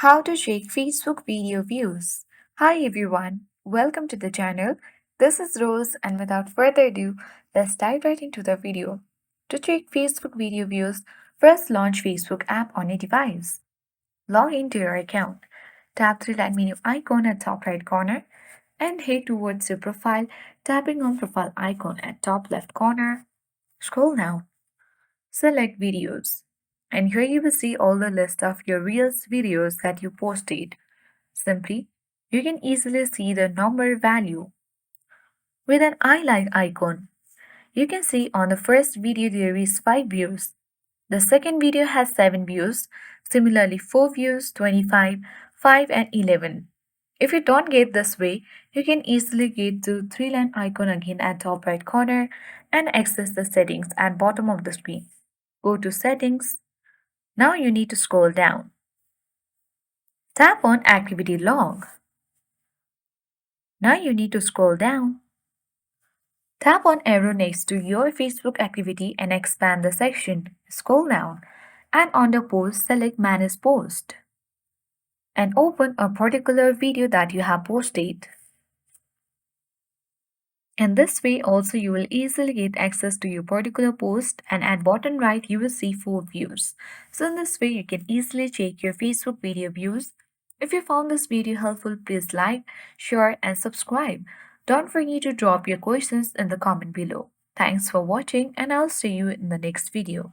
How to check Facebook video views. Hi everyone, welcome to the channel. This is Rose, and without further ado, let's dive right into the video. To check Facebook video views, first launch Facebook app on a device. Log into your account. Tap three-line menu icon at top right corner and head towards your profile, tapping on profile icon at top left corner. Scroll down. Select videos. And here you will see all the list of your Reels videos that you posted. Simply, you can easily see the number value with an I like icon. You can see on the first video there is 5 views. The second video has 7 views. Similarly, 4 views, 25, 5 and 11. If you don't get this way, you can easily get to three-line icon again at top right corner and access the settings at bottom of the screen. Go to settings. Now you need to scroll down. Tap on activity log. Now you need to scroll down. Tap on arrow next to your Facebook activity and expand the section. Scroll down and on the post select manage post and open a particular video that you have posted. In this way also you will easily get access to your particular post, and at bottom right you will see 4 views. So in this way you can easily check your Facebook video views. If you found this video helpful, please like, share and subscribe. Don't forget to drop your questions in the comment below. Thanks for watching, and I'll see you in the next video.